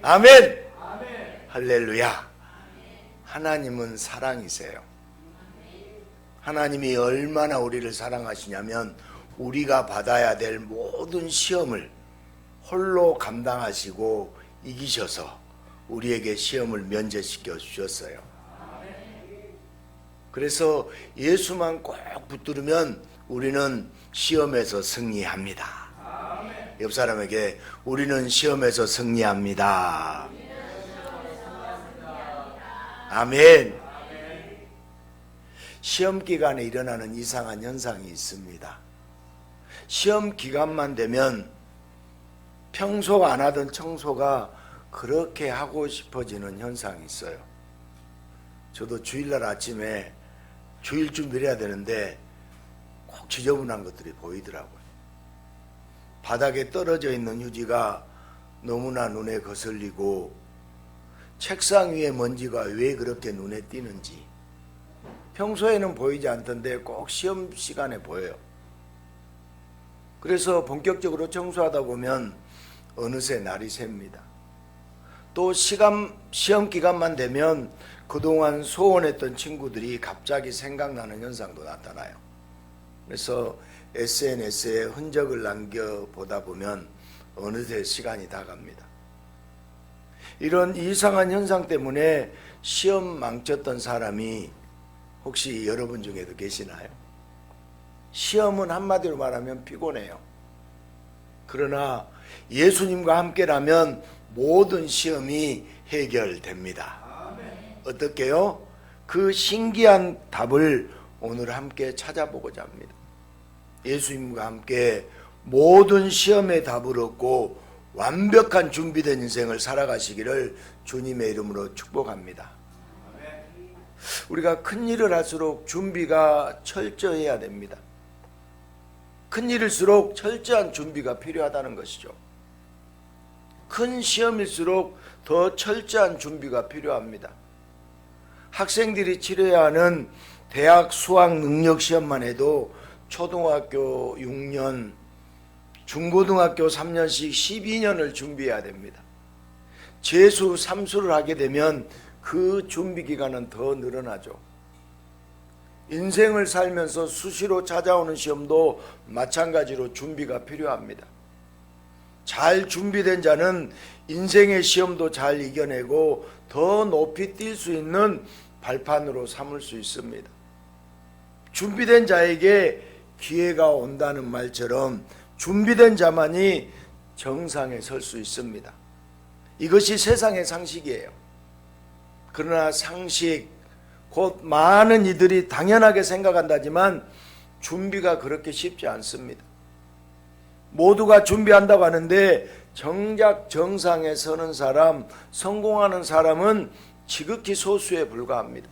아멘. 할렐루야. 하나님은 사랑이세요. 하나님이 얼마나 우리를 사랑하시냐면 우리가 받아야 될 모든 시험을 홀로 감당하시고 이기셔서 우리에게 시험을 면제시켜 주셨어요. 그래서 예수만 꼭 붙들으면 우리는 시험에서 승리합니다. 옆 사람에게 우리는 시험에서 승리합니다. 아멘. 시험 기간에 일어나는 이상한 현상이 있습니다. 시험 기간만 되면 평소 안 하던 청소가 그렇게 하고 싶어지는 현상이 있어요. 저도 주일날 아침에 주일 준비를 해야 되는데 꼭 지저분한 것들이 보이더라고요. 바닥에 떨어져 있는 휴지가 너무나 눈에 거슬리고 책상 위에 먼지가 왜 그렇게 눈에 띄는지 평소에는 보이지 않던데 꼭 시험 시간에 보여요. 그래서 본격적으로 청소하다 보면 어느새 날이 셉니다. 또 시험 기간만 되면 그동안 소원했던 친구들이 갑자기 생각나는 현상도 나타나요. 그래서 SNS에 흔적을 남겨보다 보면 어느새 시간이 다 갑니다. 이런 이상한 현상 때문에 시험 망쳤던 사람이 혹시 여러분 중에도 계시나요? 시험은 한마디로 말하면 피곤해요. 그러나 예수님과 함께라면 모든 시험이 해결됩니다. 어떻게요? 그 신기한 답을 오늘 함께 찾아보고자 합니다. 예수님과 함께 모든 시험의 답을 얻고 완벽한 준비된 인생을 살아가시기를 주님의 이름으로 축복합니다. 우리가 큰 일을 할수록 준비가 철저해야 됩니다. 큰 일일수록 철저한 준비가 필요하다는 것이죠. 큰 시험일수록 더 철저한 준비가 필요합니다. 학생들이 치러야 하는 대학 수학 능력 시험만 해도 초등학교 6년, 중고등학교 3년씩 12년을 준비해야 됩니다. 재수, 삼수를 하게 되면 그 준비 기간은 더 늘어나죠. 인생을 살면서 수시로 찾아오는 시험도 마찬가지로 준비가 필요합니다. 잘 준비된 자는 인생의 시험도 잘 이겨내고 더 높이 뛸 수 있는 발판으로 삼을 수 있습니다. 준비된 자에게 기회가 온다는 말처럼 준비된 자만이 정상에 설 수 있습니다. 이것이 세상의 상식이에요. 그러나 상식, 곧 많은 이들이 당연하게 생각한다지만 준비가 그렇게 쉽지 않습니다. 모두가 준비한다고 하는데 정작 정상에 서는 사람, 성공하는 사람은 지극히 소수에 불과합니다.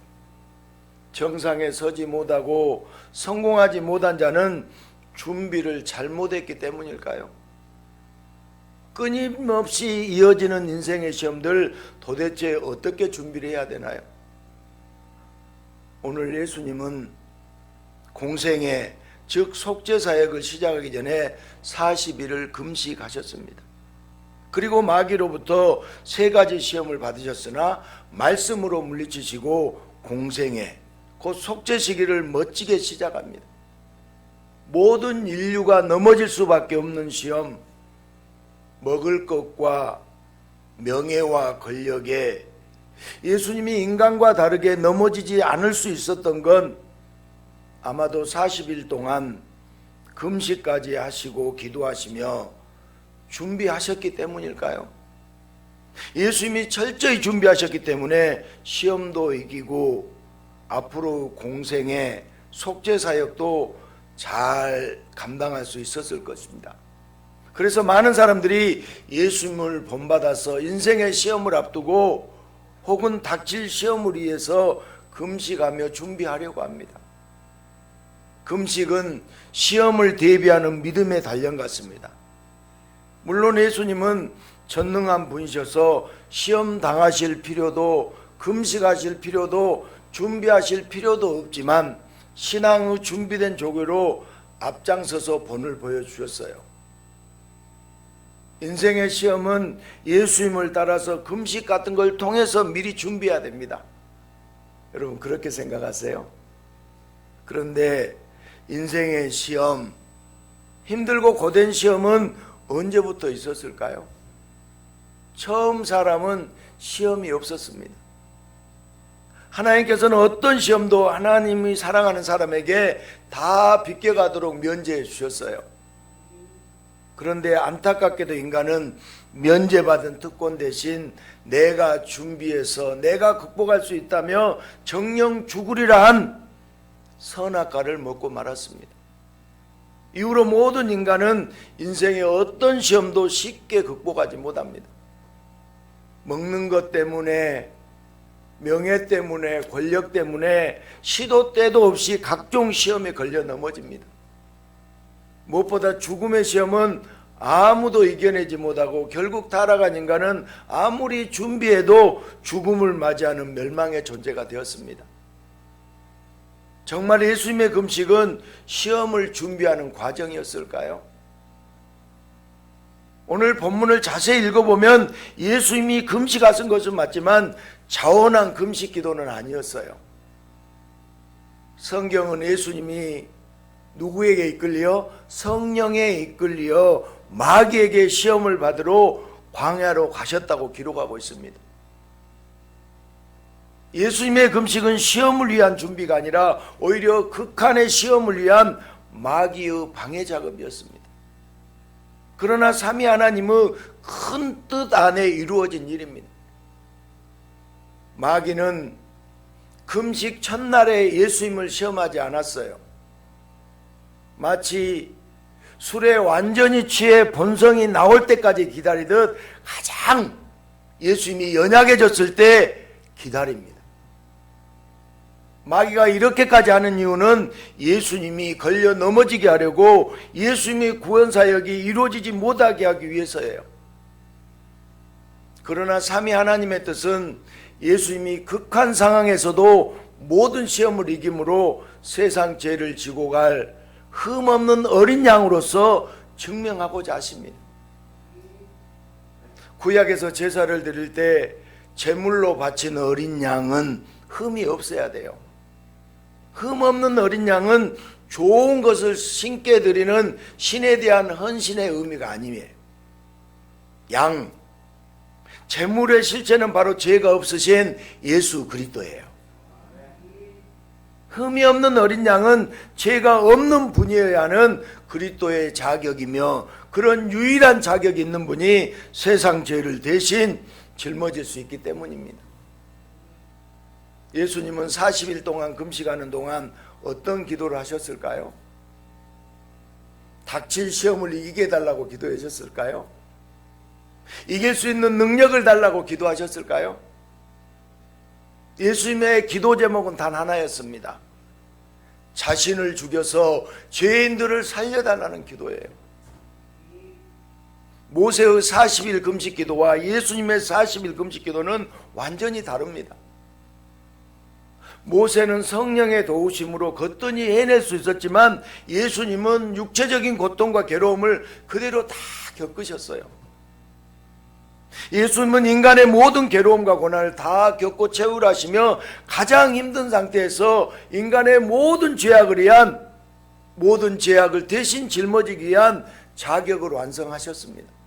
정상에 서지 못하고 성공하지 못한 자는 준비를 잘못했기 때문일까요? 끊임없이 이어지는 인생의 시험들 도대체 어떻게 준비를 해야 되나요? 오늘 예수님은 공생애, 즉 속죄사역을 시작하기 전에 40일을 금식하셨습니다. 그리고 마귀로부터 3가지 시험을 받으셨으나 말씀으로 물리치시고 공생애, 곧 속죄 시기를 멋지게 시작합니다. 모든 인류가 넘어질 수밖에 없는 시험, 먹을 것과 명예와 권력에 예수님이 인간과 다르게 넘어지지 않을 수 있었던 건 아마도 40일 동안 금식까지 하시고 기도하시며 준비하셨기 때문일까요? 예수님이 철저히 준비하셨기 때문에 시험도 이기고 앞으로 공생의 속죄사역도 잘 감당할 수 있었을 것입니다. 그래서 많은 사람들이 예수님을 본받아서 인생의 시험을 앞두고 혹은 닥칠 시험을 위해서 금식하며 준비하려고 합니다. 금식은 시험을 대비하는 믿음의 단련 같습니다. 물론 예수님은 전능한 분이셔서 시험 당하실 필요도 금식하실 필요도 준비하실 필요도 없지만 신앙의 준비된 조교로 앞장서서 본을 보여주셨어요. 인생의 시험은 예수님을 따라서 금식 같은 걸 통해서 미리 준비해야 됩니다. 여러분 그렇게 생각하세요? 그런데 인생의 시험, 힘들고 고된 시험은 언제부터 있었을까요? 처음 사람은 시험이 없었습니다. 하나님께서는 어떤 시험도 하나님이 사랑하는 사람에게 다 비껴가도록 면제해 주셨어요. 그런데 안타깝게도 인간은 면제받은 특권 대신 내가 준비해서 내가 극복할 수 있다며 정령 죽으리라 한 선악과를 먹고 말았습니다. 이후로 모든 인간은 인생의 어떤 시험도 쉽게 극복하지 못합니다. 먹는 것 때문에, 명예 때문에, 권력 때문에 시도 때도 없이 각종 시험에 걸려 넘어집니다. 무엇보다 죽음의 시험은 아무도 이겨내지 못하고 결국 타락한 인간은 아무리 준비해도 죽음을 맞이하는 멸망의 존재가 되었습니다. 정말 예수님의 금식은 시험을 준비하는 과정이었을까요? 오늘 본문을 자세히 읽어보면 예수님이 금식하신 것은 맞지만 자원한 금식 기도는 아니었어요. 성경은 예수님이 누구에게 이끌려? 성령에 이끌려 마귀에게 시험을 받으러 광야로 가셨다고 기록하고 있습니다. 예수님의 금식은 시험을 위한 준비가 아니라 오히려 극한의 시험을 위한 마귀의 방해 작업이었습니다. 그러나 삼위 하나님의 큰 뜻 안에 이루어진 일입니다. 마귀는 금식 첫날에 예수님을 시험하지 않았어요. 마치 술에 완전히 취해 본성이 나올 때까지 기다리듯 가장 예수님이 연약해졌을 때 기다립니다. 마귀가 이렇게까지 하는 이유는 예수님이 걸려 넘어지게 하려고 예수님의 구원사역이 이루어지지 못하게 하기 위해서예요. 그러나 삼위 하나님의 뜻은 예수님이 극한 상황에서도 모든 시험을 이김으로 세상 죄를 지고 갈 흠없는 어린 양으로서 증명하고자 하십니다. 구약에서 제사를 드릴 때 제물로 바친 어린 양은 흠이 없어야 돼요. 흠없는 어린 양은 좋은 것을 신께 드리는 신에 대한 헌신의 의미가 아니에요. 양, 제물의 실체는 바로 죄가 없으신 예수 그리스도예요. 흠이 없는 어린 양은 죄가 없는 분이어야 하는 그리스도의 자격이며 그런 유일한 자격이 있는 분이 세상 죄를 대신 짊어질 수 있기 때문입니다. 예수님은 40일 동안 금식하는 동안 어떤 기도를 하셨을까요? 닥칠 시험을 이기게 해달라고 기도하셨을까요? 이길 수 있는 능력을 달라고 기도하셨을까요? 예수님의 기도 제목은 단 하나였습니다. 자신을 죽여서 죄인들을 살려달라는 기도예요. 모세의 40일 금식 기도와 예수님의 40일 금식 기도는 완전히 다릅니다. 모세는 성령의 도우심으로 거뜬히 해낼 수 있었지만 예수님은 육체적인 고통과 괴로움을 그대로 다 겪으셨어요. 예수님은 인간의 모든 괴로움과 고난을 다 겪고 채우라시며 가장 힘든 상태에서 인간의 모든 죄악을 대신 짊어지기 위한 자격을 완성하셨습니다.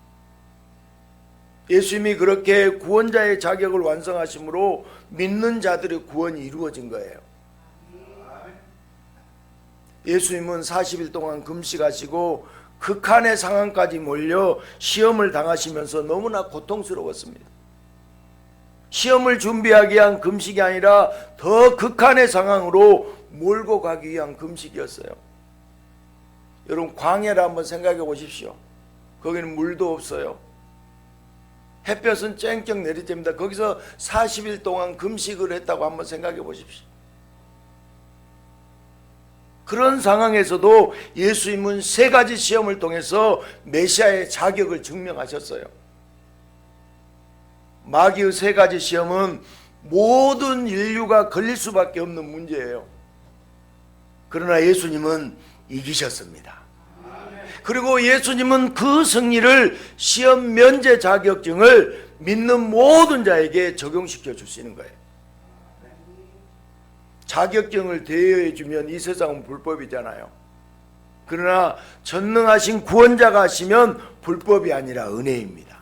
예수님이 그렇게 구원자의 자격을 완성하심으로 믿는 자들의 구원이 이루어진 거예요. 예수님은 40일 동안 금식하시고 극한의 상황까지 몰려 시험을 당하시면서 너무나 고통스러웠습니다. 시험을 준비하기 위한 금식이 아니라 더 극한의 상황으로 몰고 가기 위한 금식이었어요. 여러분 광야를 한번 생각해 보십시오. 거기는 물도 없어요. 햇볕은 쨍쨍 내리쬐니다. 거기서 40일 동안 금식을 했다고 한번 생각해 보십시오. 그런 상황에서도 예수님은 세 가지 시험을 통해서 메시아의 자격을 증명하셨어요. 마귀의 세 가지 시험은 모든 인류가 걸릴 수밖에 없는 문제예요. 그러나 예수님은 이기셨습니다. 그리고 예수님은 그 승리를 시험 면제 자격증을 믿는 모든 자에게 적용시켜 주시는 거예요. 자격증을 대여해 주면 이 세상은 불법이잖아요. 그러나 전능하신 구원자가 하시면 불법이 아니라 은혜입니다.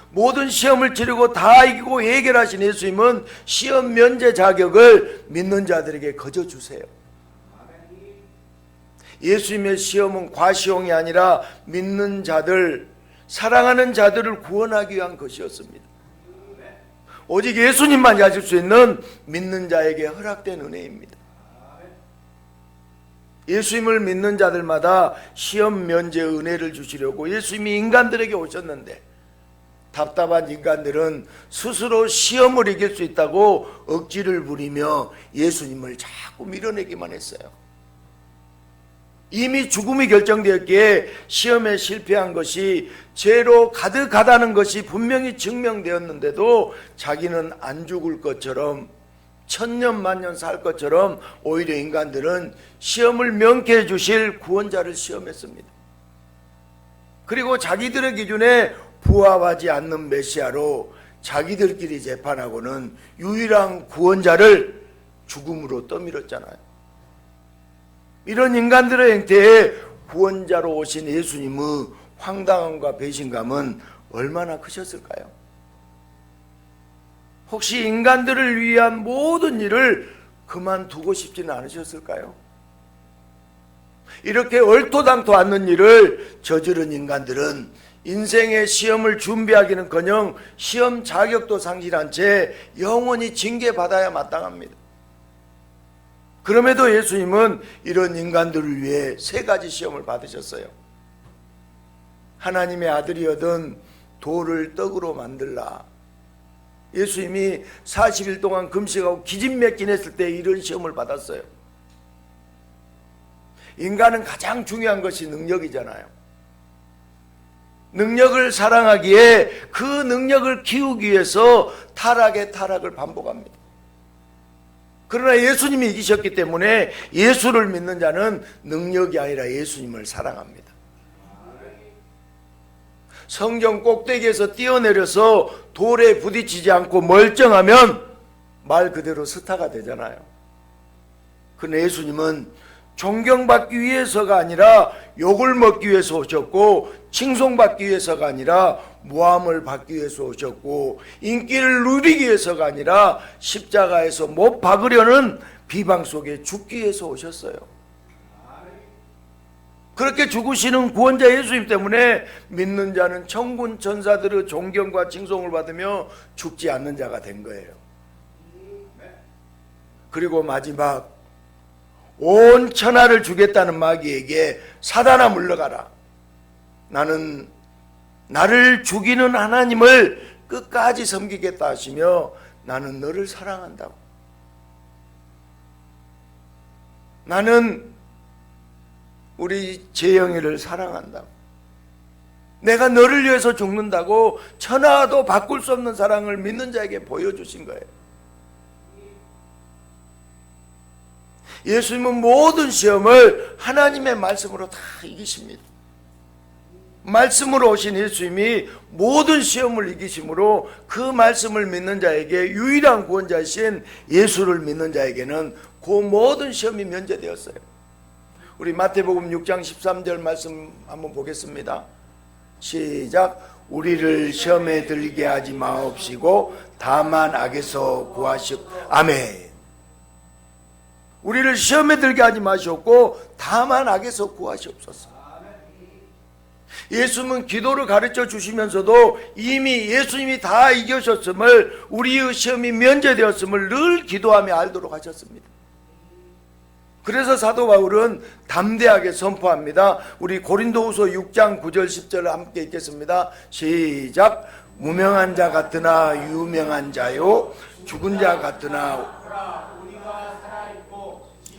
모든 시험을 치르고 다 이기고 해결하신 예수님은 시험 면제 자격을 믿는 자들에게 거저 주세요. 예수님의 시험은 과시용이 아니라 믿는 자들, 사랑하는 자들을 구원하기 위한 것이었습니다. 오직 예수님만 가질 수 있는 믿는 자에게 허락된 은혜입니다. 예수님을 믿는 자들마다 시험 면제 은혜를 주시려고 예수님이 인간들에게 오셨는데, 답답한 인간들은 스스로 시험을 이길 수 있다고 억지를 부리며 예수님을 자꾸 밀어내기만 했어요. 이미 죽음이 결정되었기에 시험에 실패한 것이 죄로 가득하다는 것이 분명히 증명되었는데도 자기는 안 죽을 것처럼 천년 만년 살 것처럼 오히려 인간들은 시험을 명쾌해 주실 구원자를 시험했습니다. 그리고 자기들의 기준에 부합하지 않는 메시아로 자기들끼리 재판하고는 유일한 구원자를 죽음으로 떠밀었잖아요. 이런 인간들의 행태에 구원자로 오신 예수님의 황당함과 배신감은 얼마나 크셨을까요? 혹시 인간들을 위한 모든 일을 그만두고 싶지는 않으셨을까요? 이렇게 얼토당토 않는 일을 저지른 인간들은 인생의 시험을 준비하기는커녕 시험 자격도 상실한 채 영원히 징계받아야 마땅합니다. 그럼에도 예수님은 이런 인간들을 위해 3가지 시험을 받으셨어요. 하나님의 아들이거든 돌을 떡으로 만들라. 예수님이 40일 동안 금식하고 기진맥진했을 때 이런 시험을 받았어요. 인간은 가장 중요한 것이 능력이잖아요. 능력을 사랑하기에 그 능력을 키우기 위해서 타락의 타락을 반복합니다. 그러나 예수님이 이기셨기 때문에 예수를 믿는 자는 능력이 아니라 예수님을 사랑합니다. 성경 꼭대기에서 뛰어내려서 돌에 부딪히지 않고 멀쩡하면 말 그대로 스타가 되잖아요. 그러나 예수님은 존경받기 위해서가 아니라 욕을 먹기 위해서 오셨고, 칭송받기 위해서가 아니라 모함을 받기 위해서 오셨고, 인기를 누리기 위해서가 아니라 십자가에서 못 박으려는 비방 속에 죽기 위해서 오셨어요. 그렇게 죽으시는 구원자 예수님 때문에 믿는 자는 천군 천사들의 존경과 칭송을 받으며 죽지 않는 자가 된 거예요. 그리고 마지막, 온 천하를 주겠다는 마귀에게 사단아 물러가라. 나는 나를 죽이는 하나님을 끝까지 섬기겠다 하시며 나는 너를 사랑한다고. 나는 우리 재영이를 사랑한다고. 내가 너를 위해서 죽는다고 천하도 바꿀 수 없는 사랑을 믿는 자에게 보여주신 거예요. 예수님은 모든 시험을 하나님의 말씀으로 다 이기십니다. 말씀으로 오신 예수님이 모든 시험을 이기심으로 그 말씀을 믿는 자에게 유일한 구원자이신 예수를 믿는 자에게는 그 모든 시험이 면제되었어요. 우리 마태복음 6장 13절 말씀 한번 보겠습니다. 시작. 우리를 시험에 들게 하지 마옵시고 다만 악에서 구하시옵. 아멘. 우리를 시험에 들게 하지 마시옵고 다만 악에서 구하시옵소서. 예수님은 기도를 가르쳐 주시면서도 이미 예수님이 다 이기셨음을, 우리의 시험이 면제되었음을 늘 기도하며 알도록 하셨습니다. 그래서 사도 바울은 담대하게 선포합니다. 우리 고린도후서 6장 9절 10절을 함께 읽겠습니다. 시작. 무명한 자 같으나 유명한 자요, 죽은 자 같으나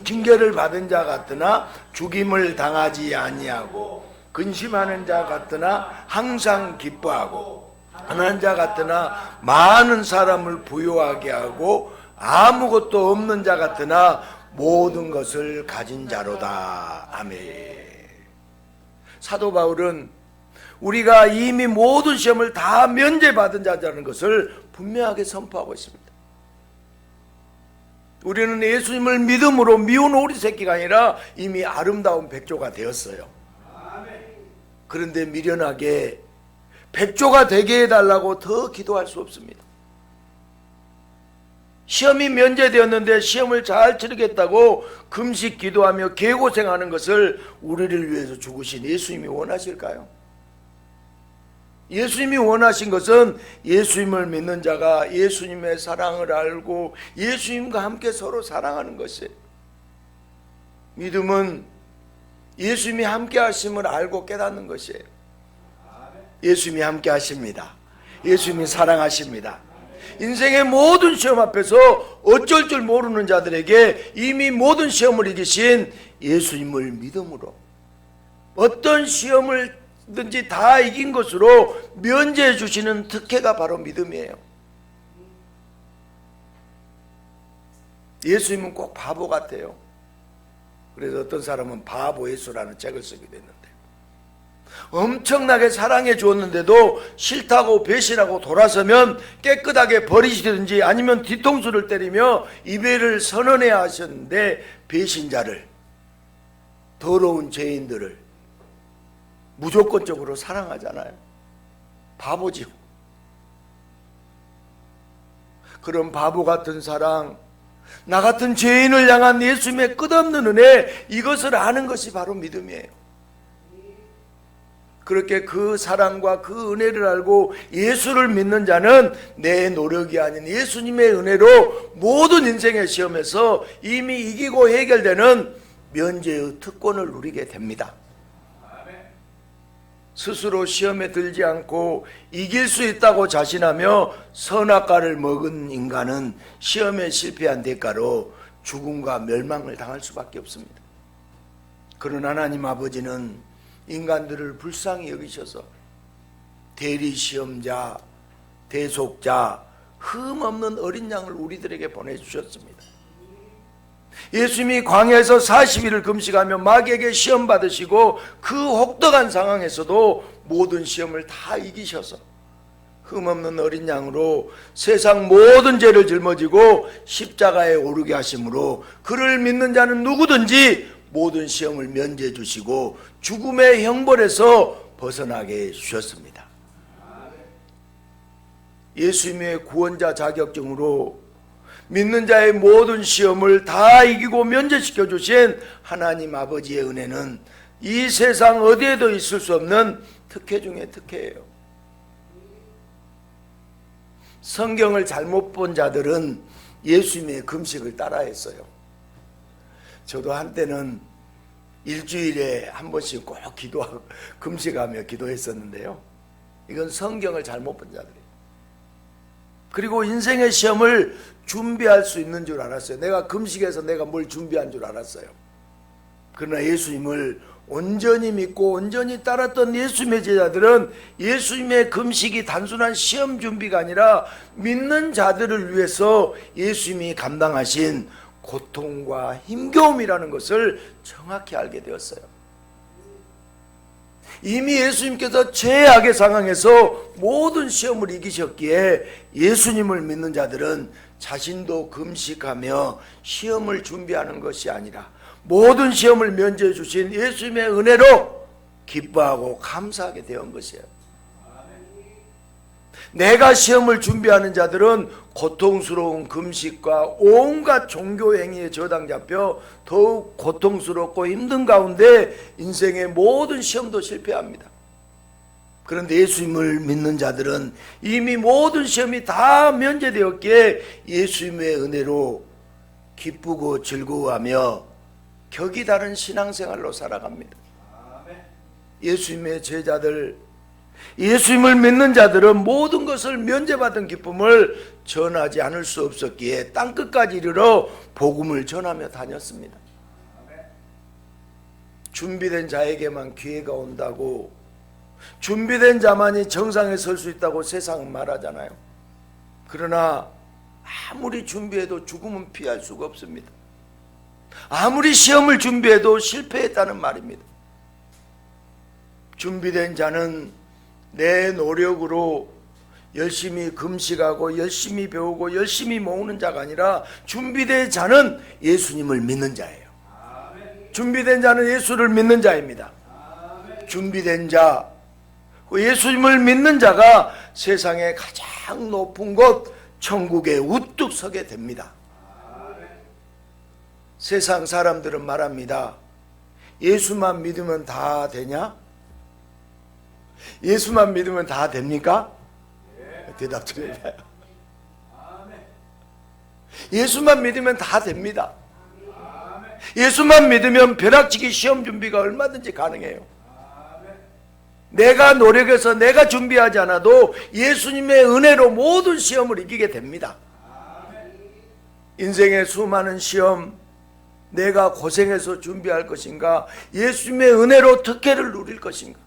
징계를 받은 자 같으나 죽임을 당하지 아니하고, 근심하는 자 같으나 항상 기뻐하고, 가난한 자 같으나 많은 사람을 부유하게 하고, 아무것도 없는 자 같으나 모든 것을 가진 자로다. 아멘. 사도 바울은 우리가 이미 모든 시험을 다 면제받은 자라는 것을 분명하게 선포하고 있습니다. 우리는 예수님을 믿음으로 미운 오리 새끼가 아니라 이미 아름다운 백조가 되었어요. 그런데 미련하게 백조가 되게 해달라고 더 기도할 수 없습니다. 시험이 면제되었는데 시험을 잘 치르겠다고 금식 기도하며 개고생하는 것을 우리를 위해서 죽으신 예수님이 원하실까요? 예수님이 원하신 것은 예수님을 믿는 자가 예수님의 사랑을 알고 예수님과 함께 서로 사랑하는 것이에요. 믿음은 예수님이 함께 하심을 알고 깨닫는 것이에요. 예수님이 함께 하십니다. 예수님이 사랑하십니다. 인생의 모든 시험 앞에서 어쩔 줄 모르는 자들에게 이미 모든 시험을 이기신 예수님을 믿음으로 어떤 시험을든지 다 이긴 것으로 면제해 주시는 특혜가 바로 믿음이에요. 예수님은 꼭 바보 같아요. 그래서 어떤 사람은 바보 예수라는 책을 쓰게 됐는데 엄청나게 사랑해 주었는데도 싫다고 배신하고 돌아서면 깨끗하게 버리시든지 아니면 뒤통수를 때리며 이별을 선언해야 하셨는데 배신자를, 더러운 죄인들을 무조건적으로 사랑하잖아요. 바보지요. 그런 바보 같은 사랑, 나 같은 죄인을 향한 예수님의 끝없는 은혜, 이것을 아는 것이 바로 믿음이에요. 그렇게 그 사랑과 그 은혜를 알고 예수를 믿는 자는 내 노력이 아닌 예수님의 은혜로 모든 인생의 시험에서 이미 이기고 해결되는 면제의 특권을 누리게 됩니다. 스스로 시험에 들지 않고 이길 수 있다고 자신하며 선악과를 먹은 인간은 시험에 실패한 대가로 죽음과 멸망을 당할 수밖에 없습니다. 그러나 하나님 아버지는 인간들을 불쌍히 여기셔서 대리시험자, 대속자, 흠없는 어린 양을 우리들에게 보내주셨습니다. 예수님이 광야에서 40일을 금식하며 마귀에게 시험 받으시고 그 혹독한 상황에서도 모든 시험을 다 이기셔서 흠없는 어린 양으로 세상 모든 죄를 짊어지고 십자가에 오르게 하심으로 그를 믿는 자는 누구든지 모든 시험을 면제해 주시고 죽음의 형벌에서 벗어나게 해주셨습니다. 예수님의 구원자 자격증으로 믿는 자의 모든 시험을 다 이기고 면제시켜 주신 하나님 아버지의 은혜는 이 세상 어디에도 있을 수 없는 특혜 중의 특혜예요. 성경을 잘못 본 자들은 예수님의 금식을 따라했어요. 저도 한때는 일주일에 한 번씩 꼭 기도하고 금식하며 기도했었는데요. 이건 성경을 잘못 본 자들이에요. 그리고 인생의 시험을 준비할 수 있는 줄 알았어요. 내가 금식해서 내가 뭘 준비한 줄 알았어요. 그러나 예수님을 온전히 믿고 온전히 따랐던 예수님의 제자들은 예수님의 금식이 단순한 시험 준비가 아니라 믿는 자들을 위해서 예수님이 감당하신 고통과 힘겨움이라는 것을 정확히 알게 되었어요. 이미 예수님께서 최악의 상황에서 모든 시험을 이기셨기에 예수님을 믿는 자들은 자신도 금식하며 시험을 준비하는 것이 아니라 모든 시험을 면제해 주신 예수님의 은혜로 기뻐하고 감사하게 된 것이에요. 내가 시험을 준비하는 자들은 고통스러운 금식과 온갖 종교 행위에 저당 잡혀 더욱 고통스럽고 힘든 가운데 인생의 모든 시험도 실패합니다. 그런데 예수님을 믿는 자들은 이미 모든 시험이 다 면제되었기에 예수님의 은혜로 기쁘고 즐거워하며 격이 다른 신앙생활로 살아갑니다. 예수님의 제자들, 예수님을 믿는 자들은 모든 것을 면제받은 기쁨을 전하지 않을 수 없었기에 땅끝까지 이르러 복음을 전하며 다녔습니다. 준비된 자에게만 기회가 온다고, 준비된 자만이 정상에 설 수 있다고 세상은 말하잖아요. 그러나 아무리 준비해도 죽음은 피할 수가 없습니다. 아무리 시험을 준비해도 실패했다는 말입니다. 준비된 자는 내 노력으로 열심히 금식하고 열심히 배우고 열심히 모으는 자가 아니라 준비된 자는 예수님을 믿는 자예요. 준비된 자는 예수를 믿는 자입니다. 준비된 자, 예수님을 믿는 자가 세상의 가장 높은 곳 천국에 우뚝 서게 됩니다. 세상 사람들은 말합니다. 예수만 믿으면 다 되냐? 예수만 믿으면 다 됩니까? 대답 좀 해봐요. 예수만 믿으면 다 됩니다. 예수만 믿으면 벼락치기 시험 준비가 얼마든지 가능해요. 내가 노력해서 내가 준비하지 않아도 예수님의 은혜로 모든 시험을 이기게 됩니다. 인생의 수많은 시험, 내가 고생해서 준비할 것인가, 예수님의 은혜로 특혜를 누릴 것인가,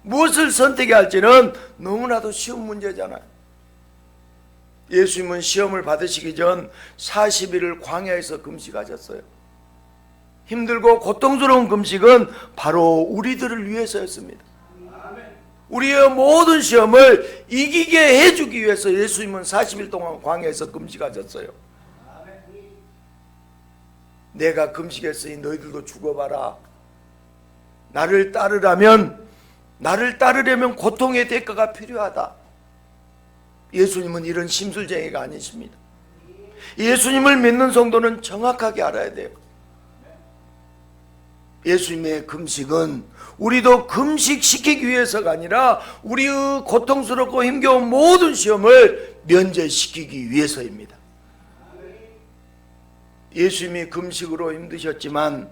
무엇을 선택해야 할지는 너무나도 쉬운 문제잖아요. 예수님은 시험을 받으시기 전 40일을 광야에서 금식하셨어요. 힘들고 고통스러운 금식은 바로 우리들을 위해서였습니다. 우리의 모든 시험을 이기게 해주기 위해서 예수님은 40일 동안 광야에서 금식하셨어요. 내가 금식했으니 너희들도 죽어봐라. 나를 따르려면 고통의 대가가 필요하다. 예수님은 이런 심술쟁이가 아니십니다. 예수님을 믿는 성도는 정확하게 알아야 돼요. 예수님의 금식은 우리도 금식시키기 위해서가 아니라 우리의 고통스럽고 힘겨운 모든 시험을 면제시키기 위해서입니다. 예수님이 금식으로 힘드셨지만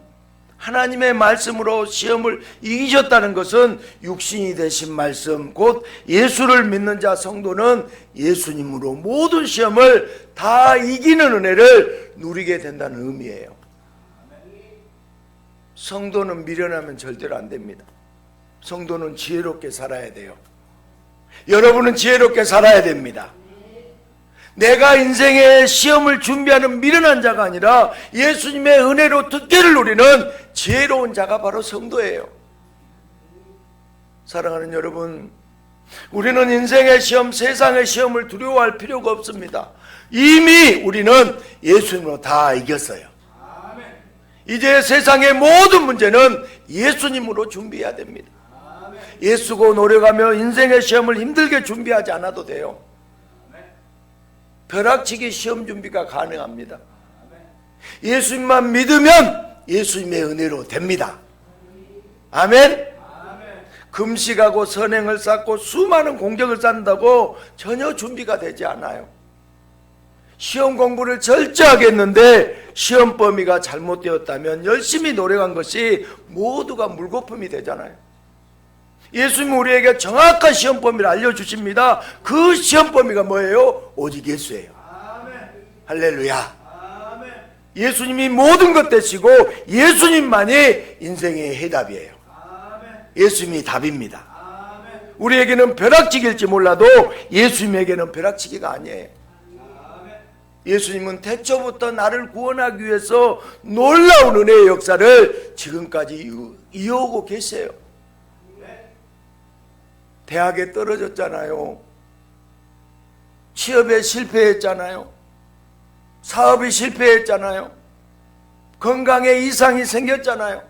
하나님의 말씀으로 시험을 이기셨다는 것은 육신이 되신 말씀, 곧 예수를 믿는 자 성도는 예수님으로 모든 시험을 다 이기는 은혜를 누리게 된다는 의미예요. 성도는 미련하면 절대로 안 됩니다. 성도는 지혜롭게 살아야 돼요. 여러분은 지혜롭게 살아야 됩니다. 내가 인생의 시험을 준비하는 미련한 자가 아니라 예수님의 은혜로 특혜를 누리는 지혜로운 자가 바로 성도예요. 사랑하는 여러분, 우리는 인생의 시험, 세상의 시험을 두려워할 필요가 없습니다. 이미 우리는 예수님으로 다 이겼어요. 이제 세상의 모든 문제는 예수님으로 준비해야 됩니다. 예수고 노력하며 인생의 시험을 힘들게 준비하지 않아도 돼요. 벼락치기 시험 준비가 가능합니다. 예수님만 믿으면 예수님의 은혜로 됩니다. 아멘. 금식하고 선행을 쌓고 수많은 공적을 쌓는다고 전혀 준비가 되지 않아요. 시험 공부를 철저하게 했는데 시험 범위가 잘못되었다면 열심히 노력한 것이 모두가 물거품이 되잖아요. 예수님은 우리에게 정확한 시험 범위를 알려주십니다. 그 시험 범위가 뭐예요? 오직 예수예요. 할렐루야. 예수님이 모든 것 되시고 예수님만이 인생의 해답이에요. 예수님이 답입니다. 우리에게는 벼락치기일지 몰라도 예수님에게는 벼락치기가 아니에요. 예수님은 태초부터 나를 구원하기 위해서 놀라운 은혜의 역사를 지금까지 이어오고 계세요. 대학에 떨어졌잖아요. 취업에 실패했잖아요. 사업이 실패했잖아요. 건강에 이상이 생겼잖아요.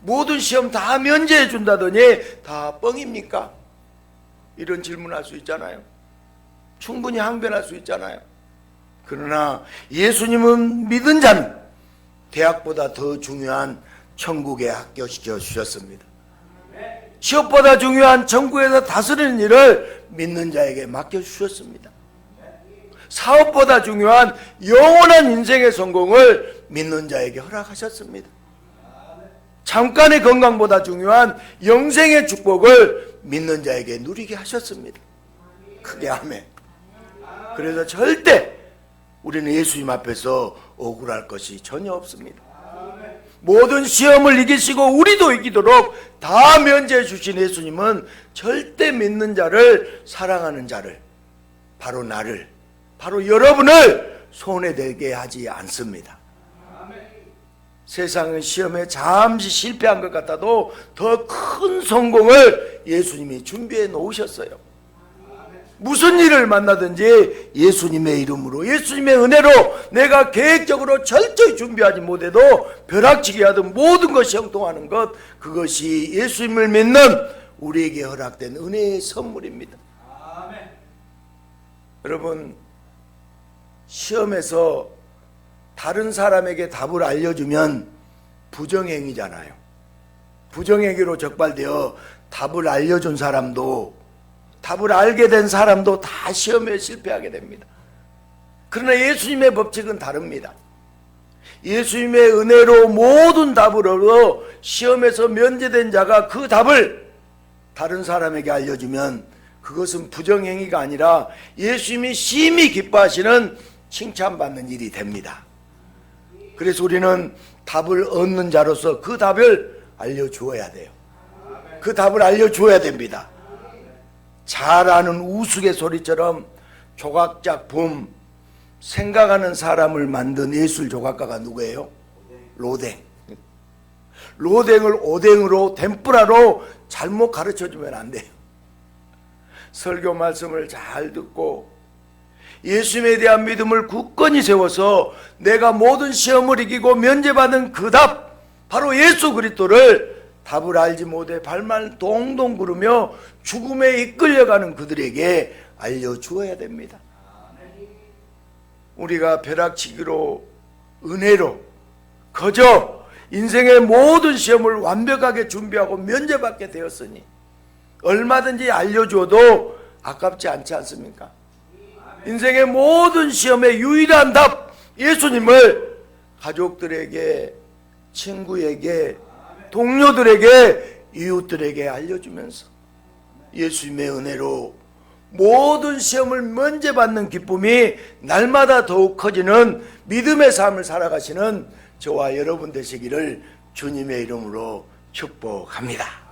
모든 시험 다 면제해 준다더니 다 뻥입니까? 이런 질문할 수 있잖아요. 충분히 항변할 수 있잖아요. 그러나 예수님은 믿은 자는 대학보다 더 중요한 천국에 합격시켜 주셨습니다. 취업보다 중요한 천국에서 다스리는 일을 믿는 자에게 맡겨주셨습니다. 사업보다 중요한 영원한 인생의 성공을 믿는 자에게 허락하셨습니다. 잠깐의 건강보다 중요한 영생의 축복을 믿는 자에게 누리게 하셨습니다. 크게 아멘. 그래서 절대 우리는 예수님 앞에서 억울할 것이 전혀 없습니다. 모든 시험을 이기시고 우리도 이기도록 다 면제해 주신 예수님은 절대 믿는 자를, 사랑하는 자를, 바로 나를, 바로 여러분을 손해되게 하지 않습니다. 세상의 시험에 잠시 실패한 것 같아도 더 큰 성공을 예수님이 준비해 놓으셨어요. 무슨 일을 만나든지 예수님의 이름으로, 예수님의 은혜로 내가 계획적으로 철저히 준비하지 못해도 벼락치기 하든 모든 것이 형통하는 것, 그것이 예수님을 믿는 우리에게 허락된 은혜의 선물입니다. 아멘. 여러분, 시험에서 다른 사람에게 답을 알려주면 부정행위잖아요. 부정행위로 적발되어 답을 알려준 사람도, 답을 알게 된 사람도 다 시험에 실패하게 됩니다. 그러나 예수님의 법칙은 다릅니다. 예수님의 은혜로 모든 답을 얻어 시험에서 면제된 자가 그 답을 다른 사람에게 알려주면 그것은 부정행위가 아니라 예수님이 심히 기뻐하시는 칭찬받는 일이 됩니다. 그래서 우리는 답을 얻는 자로서 그 답을 알려주어야 돼요. 그 답을 알려주어야 됩니다. 잘 아는 우스갯소리처럼 조각작품, 생각하는 사람을 만든 예술 조각가가 누구예요? 로댕. 로댕을 오뎅으로, 덴뿌라로 잘못 가르쳐주면 안 돼요. 설교 말씀을 잘 듣고 예수님에 대한 믿음을 굳건히 세워서 내가 모든 시험을 이기고 면제받은 그 답, 바로 예수 그리스도를 답을 알지 못해 발만 동동 구르며 죽음에 이끌려가는 그들에게 알려주어야 됩니다. 우리가 벼락치기로, 은혜로 거저 인생의 모든 시험을 완벽하게 준비하고 면제받게 되었으니 얼마든지 알려줘도 아깝지 않지 않습니까? 인생의 모든 시험의 유일한 답, 예수님을 가족들에게, 친구에게, 동료들에게, 이웃들에게 알려주면서 예수님의 은혜로 모든 시험을 면제받는 기쁨이 날마다 더욱 커지는 믿음의 삶을 살아가시는 저와 여러분 되시기를 주님의 이름으로 축복합니다.